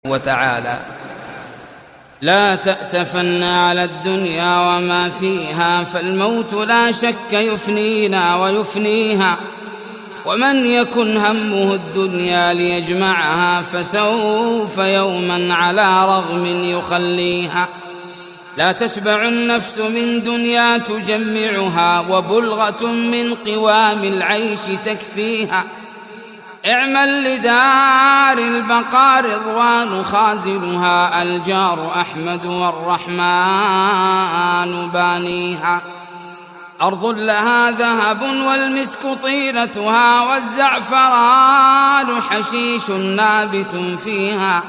وتعالى: لا تأسفن على الدنيا وما فيها، فالموت لا شك يفنينا ويفنيها، ومن يكن همه الدنيا ليجمعها فسوف يوما على رغم يخليها. لا تشبع النفس من دنيا تجمعها، وبلغة من قوام العيش تكفيها. اعمل لدار البقاء رضوان خازنها، الجار أحمد والرحمن بانيها. أرض لها ذهب والمسك طيلتها، والزعفران حشيش نابت فيها.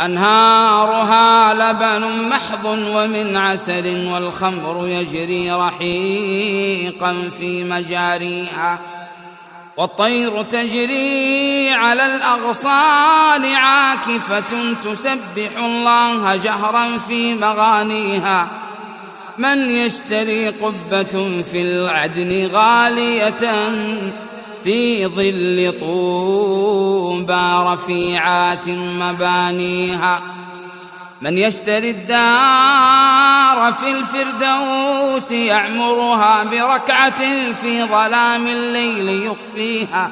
أنهارها لبن محض ومن عسل، والخمر يجري رحيقا في مجاريها. والطير تجري على الأغصان عاكفة، تسبح الله جهرا في مغانيها. من يشتري قبة في العدن غالية، في ظل طوبى رفيعات مبانيها. من يشتري الدار في الفردوس، يعمرها بركعة في ظلام الليل يخفيها.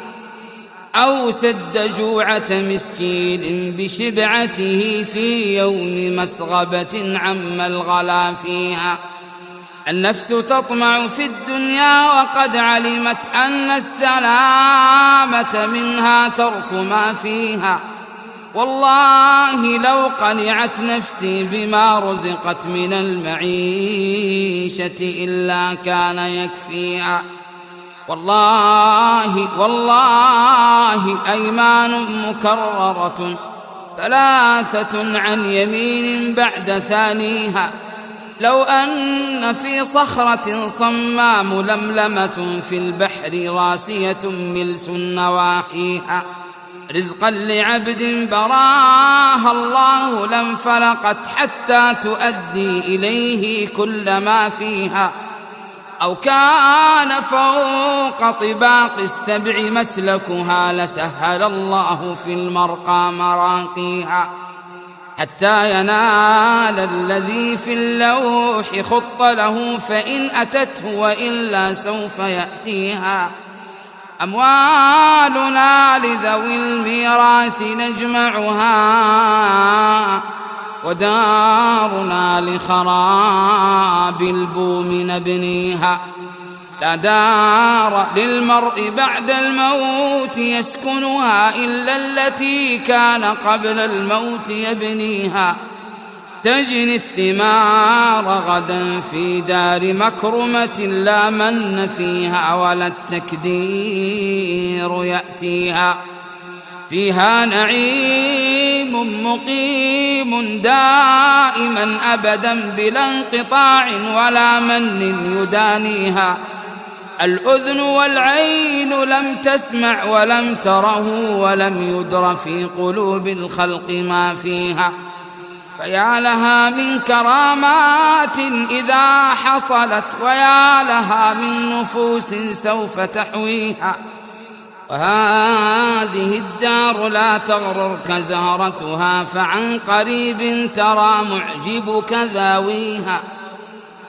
أو سد جوعة مسكين بشبعته، في يوم مسغبة عم الغلا فيها. النفس تطمع في الدنيا وقد علمت أن السلامة منها ترك ما فيها. والله لو قنعت نفسي بما رزقت من المعيشة إلا كان يكفيها. والله أيمان مكررة، ثلاثة عن يمين بعد ثانيها. لو أن في صخرة صماء ململمة، في البحر راسية ملس نواحيها. رزقا لعبد براها الله لانفلقت، حتى تؤدي إليه كل ما فيها. أو كان فوق طباق السبع مسلكها، لسهل الله في المرقى مراقيها. حتى ينال الذي في اللوح خط له، فإن أتته وإلا سوف يأتيها. أموالنا لذوي الميراث نجمعها، ودارنا لخراب البوم نبنيها. لا دار للمرء بعد الموت يسكنها، إلا التي كان قبل الموت يبنيها. تجني الثمار غدا في دار مكرمة، لا من فيها ولا التكدير يأتيها. فيها نعيم مقيم دائما أبدا بلا انقطاع، ولا من يدانيها. الأذن والعين لم تسمع ولم تره، ولم يدر في قلوب الخلق ما فيها. فيا لها من كرامات إذا حصلت، ويا لها من نفوس سوف تحويها. وهذه الدار لا تغررك زهرتها، فعن قريب ترى معجبك ذاويها.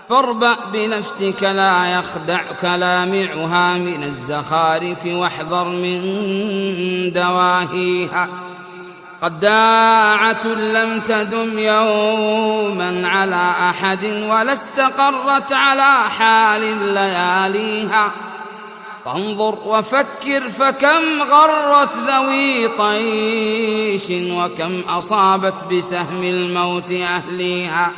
فاربأ بنفسك لا يخدعك لامعها، من الزخارف واحذر من دواهيها. قداعة لم تدم يوما على أحد، ولا استقرت على حال لياليها. فانظر وفكر فكم غرت ذوي طيش، وكم أصابت بسهم الموت أهليها.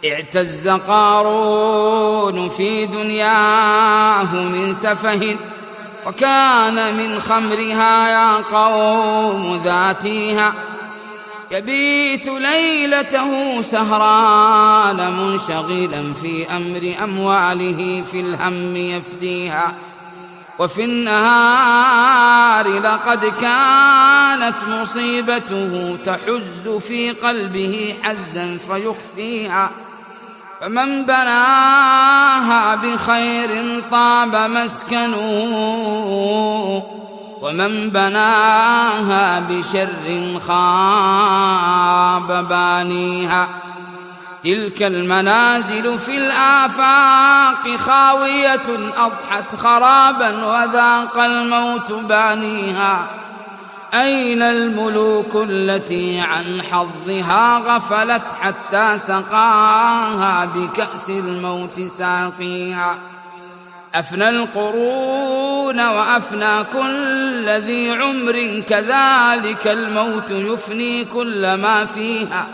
اعتز قارون في دنياه من سفه، وكان من خمرها يا قوم ذاتيها. يبيت ليلته سهران منشغلا في أمر أمواله، في الهم يفديها. وفي النهار لقد كانت مصيبته تحز في قلبه حزا فيخفيها. فمن بناها بخير طاب مسكنه، ومن بناها بشر خاب بانيها. تلك المنازل في الآفاق خاوية أضحت خرابا وذاق الموت بانيها. أين الملوك التي عن حظها غفلت حتى سقاها بكأس الموت ساقيها. أفنى القرون وأفنى كل ذي عمر، كذلك الموت يفني كل ما فيها.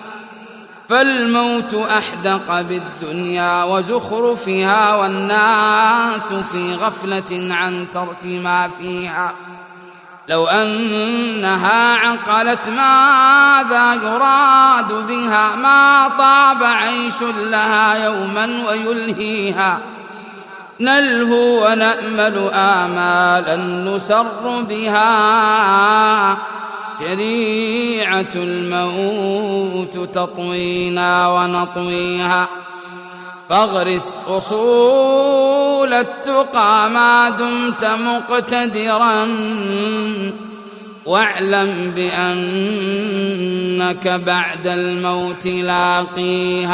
فالموت أحدق بالدنيا وزخرفها، والناس في غفلة عن ترك ما فيها. لو أنها عقلت ماذا يراد بها، ما طاب عيش لها يوما ويلهيها. نلهو ونأمل آمالا نسر بها، شريعة الموت تطوينا ونطويها. فاغرس أصول التقى ما دمت مقتدرا، واعلم بأنك بعد الموت لاقيها.